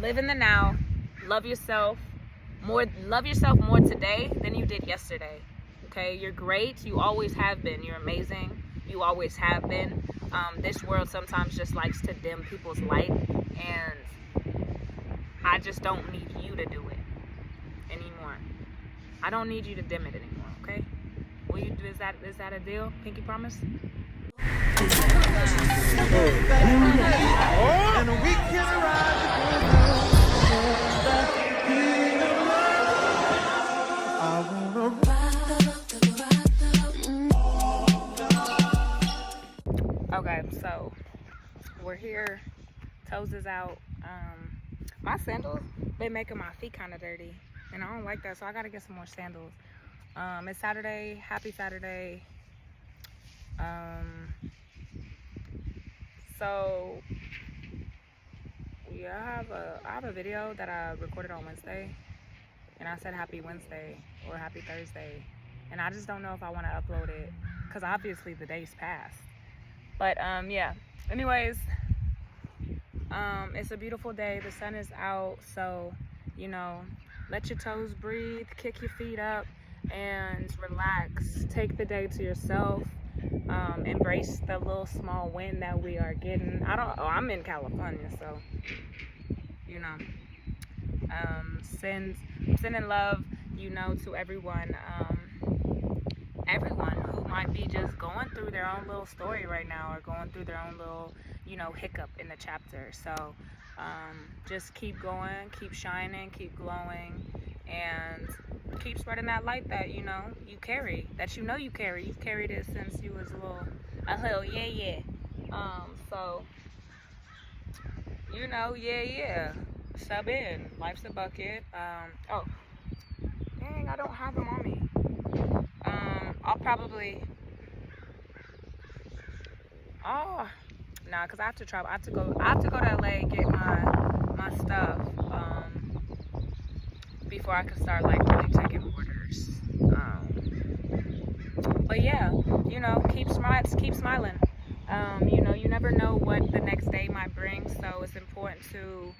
live in the now, love yourself more today than you did yesterday. Okay, you're great. You always have been. You're amazing. You always have been. This world sometimes just likes to dim people's light, and I just don't need you to do it anymore. I don't need you to dim it anymore. Okay? Will you do? Is that a deal? Pinky promise? And we can Okay, so we're here. Toes is out. My sandals been making my feet kind of dirty, and I don't like that, so I gotta get some more sandals. It's Saturday. Happy Saturday. So yeah, I have a video that I recorded on Wednesday, and I said happy Wednesday or happy Thursday, and I just don't know if I want to upload it because obviously the day's passed. But yeah. Anyways, it's a beautiful day. The sun is out, so let your toes breathe, kick your feet up, and relax. Take the day to yourself. Embrace the little small win that we are getting. I'm in California, so sending love, to everyone who might be just going through their own little story right now, or going through their own little hiccup in the chapter. So just keep going, keep shining, keep glowing, and keep spreading that light that you carry, that you carry. You've carried it since you was a little yeah. So yeah. Sub in. Life's a bucket. Oh, dang, I don't have them on me. I'll probably. Oh, nah, cause I have to travel. I have to go to LA, get my stuff. Before I can start really taking orders. But yeah, keep smiling. You never know what the next day might bring, so it's important to,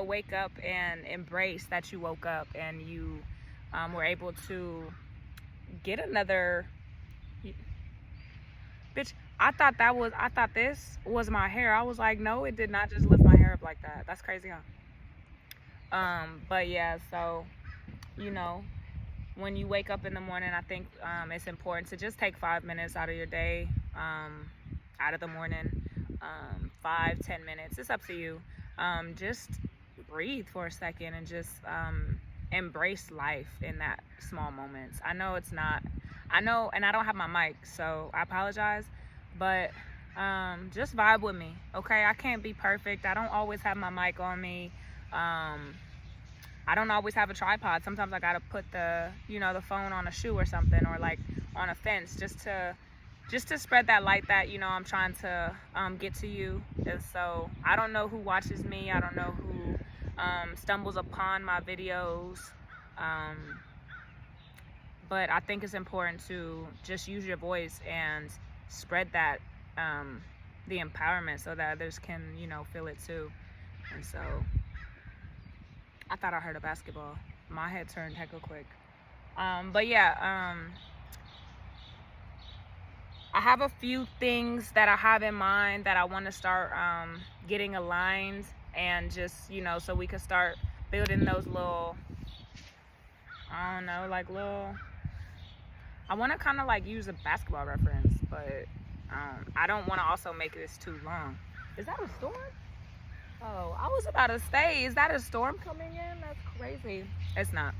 wake up and embrace that you woke up and you were able to get another. Bitch, I thought this was my hair. I was like, no, it did not just lift my hair up like that. That's crazy, huh? But yeah, so when you wake up in the morning, I think it's important to just take 5 minutes out of your day, out of the morning, 5-10 minutes, it's up to you. Just breathe for a second and just embrace life in that small moments. I know, and I don't have my mic, so I apologize, but just vibe with me, okay? I can't be perfect. I don't always have my mic on me. I don't always have a tripod. Sometimes I gotta put the phone on a shoe or something, or on a fence, just to spread that light that I'm trying to get to you. And so I don't know who watches me. I don't know who stumbles upon my videos. But I think it's important to just use your voice and spread that the empowerment so that others can feel it too. And so I thought I heard a basketball. My head turned hecka quick. But yeah, I have a few things that I have in mind that I want to start getting aligned, and just, so we could start building those little, I don't know, I want to kind of use a basketball reference, but I don't want to also make this too long. Is that a storm? Oh, I was about to say, is that a storm coming in? That's crazy. It's not.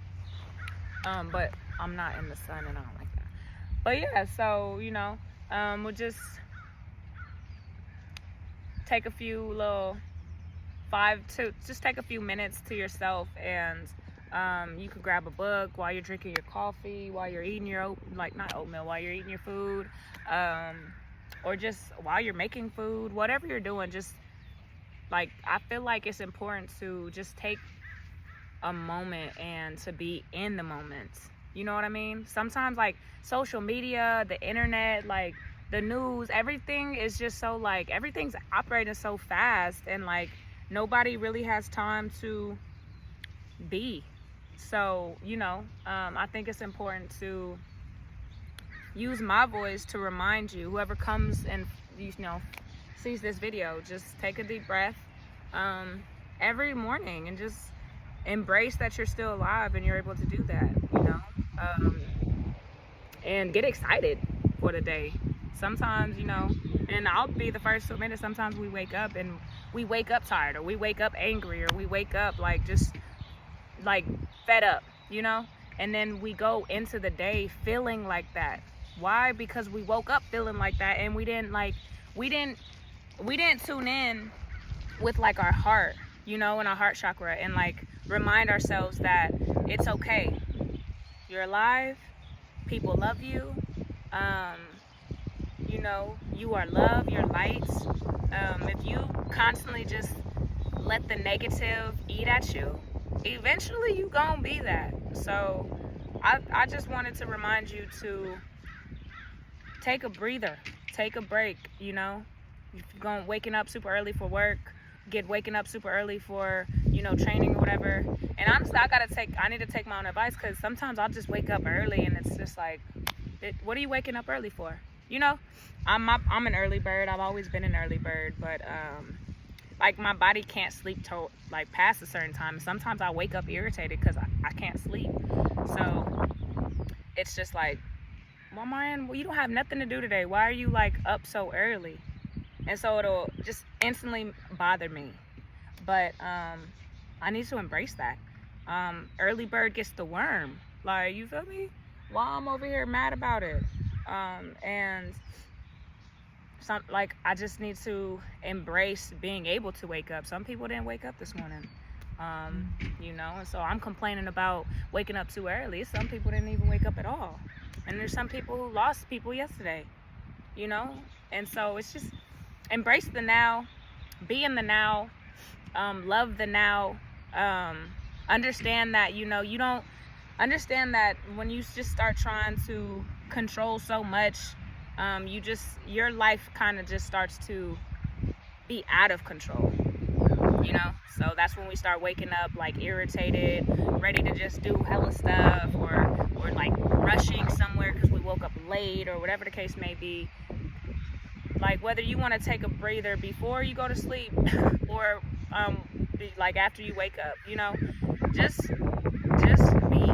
But I'm not in the sun and I don't like that. But yeah, so, we'll just take a few little just take a few minutes to yourself, and you could grab a book while you're drinking your coffee, while you're eating your not oatmeal, while you're eating your food, or just while you're making food, whatever you're doing. Just I feel like it's important to just take a moment and to be in the moment. You know what I mean? Sometimes social media, the internet, the news, everything is just so everything's operating so fast, and nobody really has time to be. So, I think it's important to use my voice to remind you, whoever comes and, sees this video, just take a deep breath every morning and just embrace that you're still alive and you're able to do that, and get excited for the day. Sometimes, and I'll be the first to admit it, sometimes we wake up tired, or we wake up angry, or we wake up just fed up, and then we go into the day feeling like that. Why? Because we woke up feeling like that, and we didn't tune in with our heart, and our heart chakra, and remind ourselves that it's okay. You're alive. People love you. You are love. You're light. If you constantly just let the negative eat at you, eventually you gonna be that. So I just wanted to remind you to take a breather, take a break. If you're waking up super early for work, waking up super early for training or whatever. And honestly, I need to take my own advice, because sometimes I'll just wake up early and it's just what are you waking up early for? I'm an early bird. I've always been an early bird, but my body can't sleep till past a certain time. Sometimes I wake up irritated because I can't sleep. So it's just well, Marianne, you don't have nothing to do today. Why are you up so early? And so it'll just instantly bother me. But I need to embrace that. Early bird gets the worm. You feel me? While I'm over here mad about it. And I just need to embrace being able to wake up. Some people didn't wake up this morning. And so I'm complaining about waking up too early. Some people didn't even wake up at all. And there's some people who lost people yesterday, and so it's just embrace the now, be in the now, love the now, understand that, you don't understand that when you just start trying to control so much, your life kind of just starts to be out of control, so that's when we start waking up irritated, ready to just do hella stuff, or rushing somewhere because we woke up late, or whatever the case may be. Whether you want to take a breather before you go to sleep, or after you wake up, just be,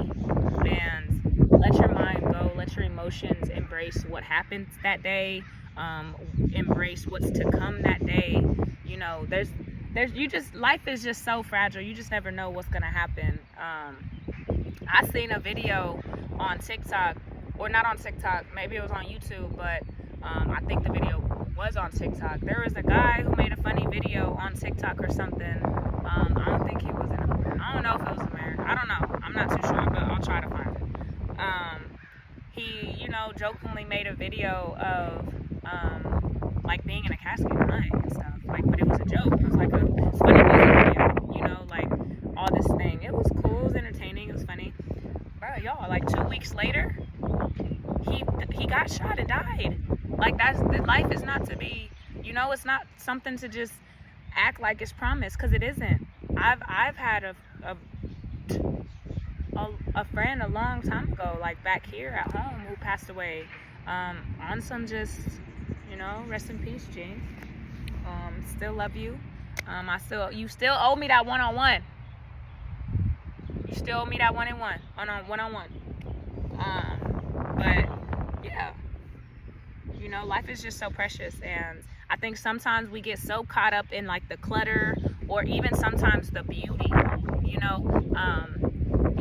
and let your mind go, let your emotions embrace what happened that day, embrace what's to come that day. Life is just so fragile. You just never know what's gonna happen. I seen a video on TikTok, or not on TikTok, maybe it was on YouTube, but I think the video was on TikTok. There was a guy who made a funny video on TikTok or something. I don't think he was I don't know if it was American. I don't know. I'm not too sure, but I'll try to find it. He, jokingly made a video of being in a casket crying and stuff. But it was a joke. It was a funny music video, all this thing. It was cool, it was entertaining, it was funny. Bro, y'all, 2 weeks later, he got shot and died. Life is not to be, it's not something to just act like it's promised, because it isn't. I've had a friend a long time ago, back here at home, who passed away on some just, rest in peace, Gene. Still love you. You still owe me that one-on-one. You still owe me that one-on-one. But yeah, life is just so precious, and I think sometimes we get so caught up in the clutter, or even sometimes the beauty,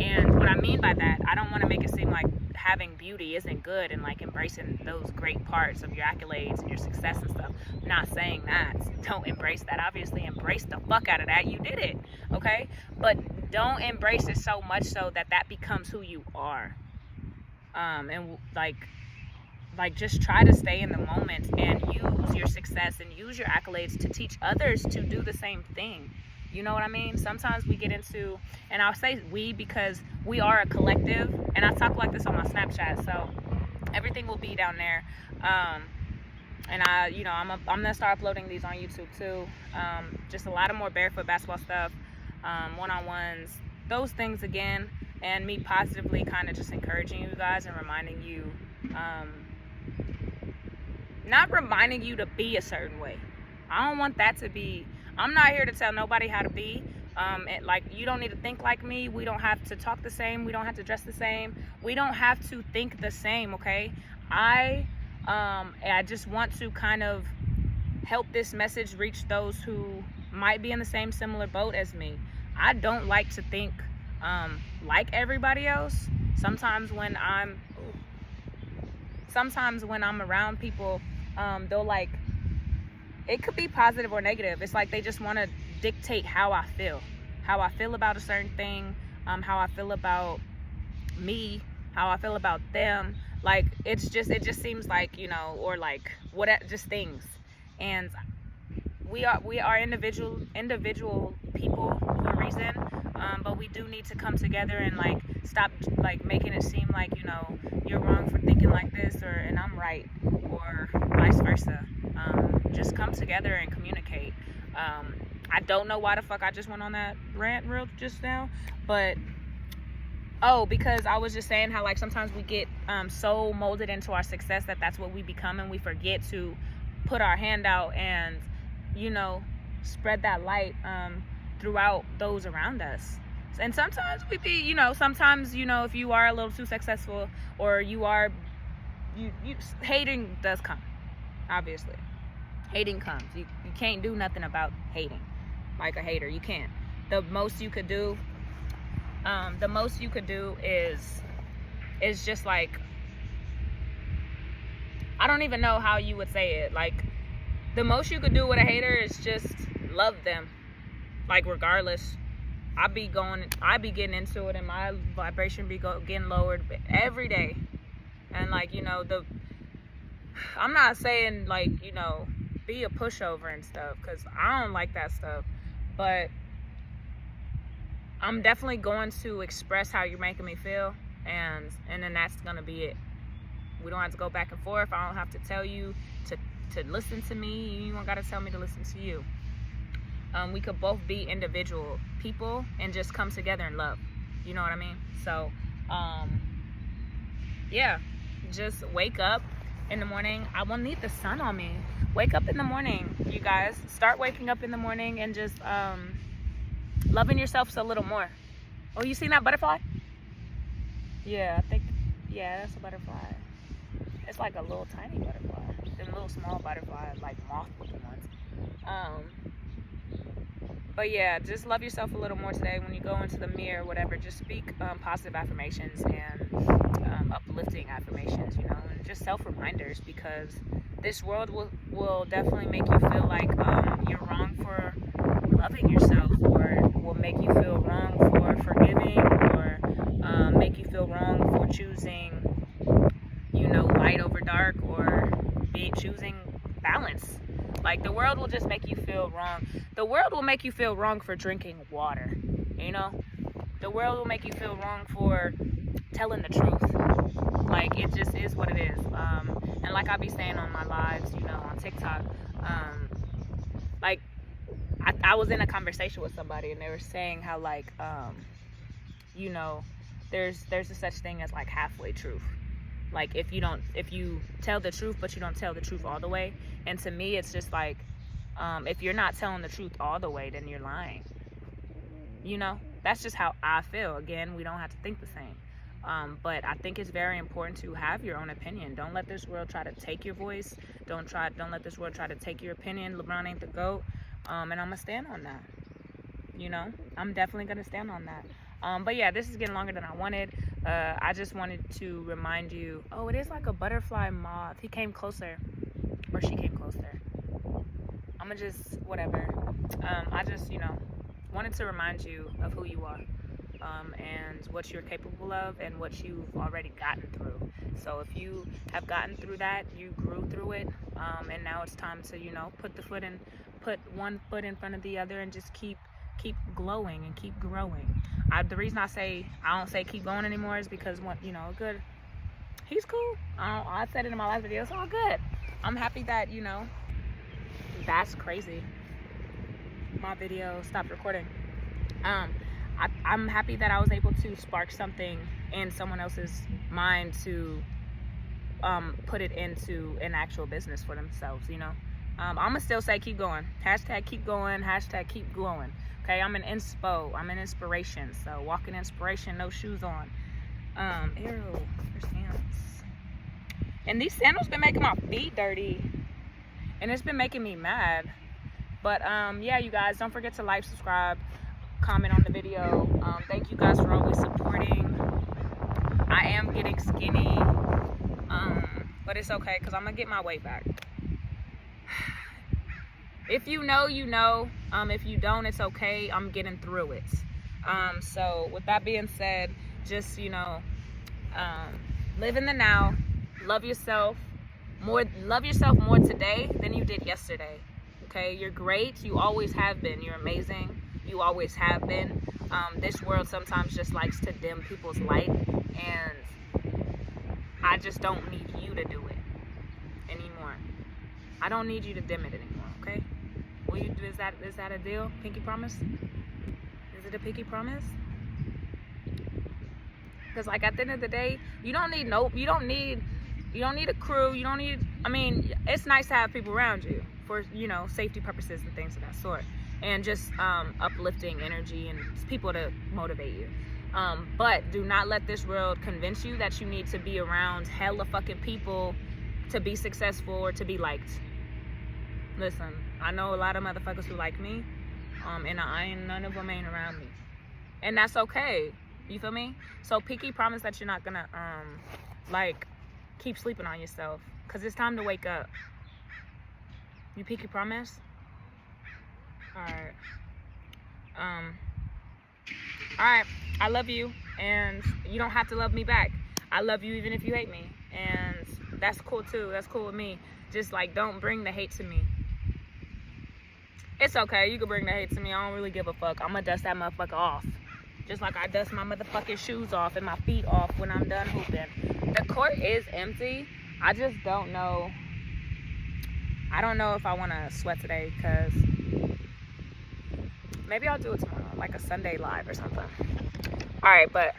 and what I mean by that, I don't want to make it seem like having beauty isn't good, and embracing those great parts of your accolades and your success and stuff. I'm not saying that. Don't embrace that. Obviously embrace the fuck out of that. You did it, okay? But don't embrace it so much so that becomes who you are. And just try to stay in the moment and use your success and use your accolades to teach others to do the same thing. You know what I mean? Sometimes we get into, and I'll say we because we are a collective, and I talk like this on my Snapchat, so everything will be down there. And I'm gonna start uploading these on YouTube too. Just a lot of more barefoot basketball stuff, one-on-ones, those things again, and me positively kind of just encouraging you guys and reminding you, not reminding you to be a certain way. I don't want that to be. I'm not here to tell nobody how to be. Like, you don't need to think like me. We don't have to talk the same. We don't have to dress the same. We don't have to think the same, okay? I just want to kind of help this message reach those who might be in the same similar boat as me. I don't like to think like everybody else. Sometimes when I'm around people, they'll like, it could be positive or negative. It's like they just want to dictate how I feel about a certain thing, how I feel about me, how I feel about them. Like, it just seems like, or like what, just things. And we are individual people for a reason, but we do need to come together and like stop like making it seem like, you're wrong for thinking like this, and I'm right, or vice versa. Just come together and communicate. I don't know why the fuck I just went on that rant real just now, but because I was just saying how like sometimes we get so molded into our success that's what we become, and we forget to put our hand out and spread that light throughout those around us. And sometimes we be sometimes if you are a little too successful, or you hating does come. Obviously hating comes. You can't do nothing about hating. Like a hater, you can't. The most you could do is just like, I don't even know how you would say it. Like, the most you could do with a hater is just love them. Like, regardless, I be getting into it, and my vibration be getting lowered every day. And like, I'm not saying like, be a pushover and stuff, because I don't like that stuff, but I'm definitely going to express how you're making me feel, and then that's gonna be it. We don't have to go back and forth. I don't have to tell you to listen to me. You don't gotta tell me to listen to you. We could both be individual people and just come together and love. You know what I mean? So yeah, just wake up in the morning. I won't need the sun on me. Wake up in the morning, you guys. Start waking up in the morning and just loving yourself a little more. Oh, you seen that butterfly? Yeah, I think, yeah, that's a butterfly. It's like a little tiny butterfly. Them little small butterflies, like moth-looking ones. But yeah, just love yourself a little more today. When you go into the mirror, whatever, just speak positive affirmations and uplifting affirmations, and just self-reminders, because this world will definitely make you feel like you're wrong for loving yourself, or will make you feel wrong for forgiving, or make you feel wrong for choosing, light over dark, or choosing balance. Like, the world will just make you feel wrong. The world will make you feel wrong for drinking water, The world will make you feel wrong for telling the truth. Like, it just is what it is. And like I be saying on my lives, on TikTok, like, I was in a conversation with somebody, and they were saying how, like, there's a such thing as, like, halfway truth. Like, if you tell the truth, but you don't tell the truth all the way. And to me, it's just like, if you're not telling the truth all the way, then you're lying. That's just how I feel. Again, we don't have to think the same. But I think it's very important to have your own opinion. Don't let this world try to take your voice. Don't let this world try to take your opinion. LeBron ain't the GOAT. And I'm gonna stand on that. I'm definitely gonna stand on that. But yeah, this is getting longer than I wanted. I just wanted to remind you, it is like a butterfly moth. He came closer, or she came closer. I'm gonna just, whatever. I just, wanted to remind you of who you are, and what you're capable of, and what you've already gotten through. So if you have gotten through that, you grew through it, and now it's time to, put one foot in front of the other, and just keep glowing and keep growing. The reason I don't say keep going anymore is because he's cool. I said it in my last video. It's all good. I'm happy that, you know, that's crazy. My video stopped recording. I'm happy that I was able to spark something in someone else's mind to put it into an actual business for themselves, you know. I'm gonna still say keep going. Hashtag keep going. Hashtag keep glowing. Okay, I'm an inspo. I'm an inspiration. So walking inspiration, no shoes on. Ew, there's sandals. And these sandals been making my feet dirty. And it's been making me mad. But yeah, you guys, don't forget to like, subscribe, comment on the video. Thank you guys for always supporting. I am getting skinny. But it's okay, because I'm gonna get my weight back. If you know, you know. If you don't, it's okay. I'm getting through it. So with that being said, just, you know, live in the now. Love yourself more. Love yourself more today than you did yesterday. Okay, you're great. You always have been. You're amazing. You always have been. This world sometimes just likes to dim people's light, and I just don't need you to do it anymore. I don't need you to dim it anymore. Okay? Will you do? Is that a deal? Pinky promise? Is it a pinky promise? Because like at the end of the day, you don't need a crew. You don't need. I mean, it's nice to have people around you for, you know, safety purposes and things of that sort, and just uplifting energy and people to motivate you. But do not let this world convince you that you need to be around hella fucking people to be successful or to be liked. Listen, I know a lot of motherfuckers who like me, and none of them ain't around me, and that's okay. You feel me? So pinky promise that you're not gonna like keep sleeping on yourself, because it's time to wake up. You pinky promise? Alright. Alright, I love you, and you don't have to love me back. I love you even if you hate me, and that's cool too. That's cool with me. Just like, don't bring the hate to me. It's okay, you can bring the hate to me. I don't really give a fuck. I'm gonna dust that motherfucker off. Just like I dust my motherfucking shoes off and my feet off when I'm done hooping. The court is empty. I just don't know. I don't know if I want to sweat today, because maybe I'll do it tomorrow, like a Sunday live or something. Alright, but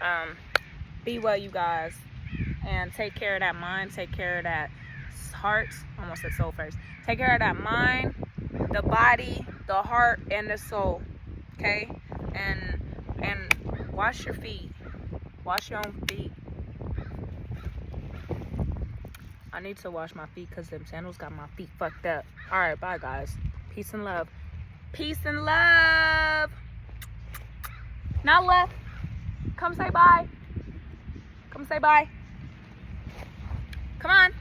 be well, you guys, and take care of that mind, take care of that heart. I almost said soul first. Take care of that mind, the body, the heart, and the soul. Okay? And wash your feet. Wash your own feet. I need to wash my feet because them sandals got my feet fucked up. Alright, bye guys. Peace and love. Peace and love. Now left. Come say bye. Come say bye. Come on.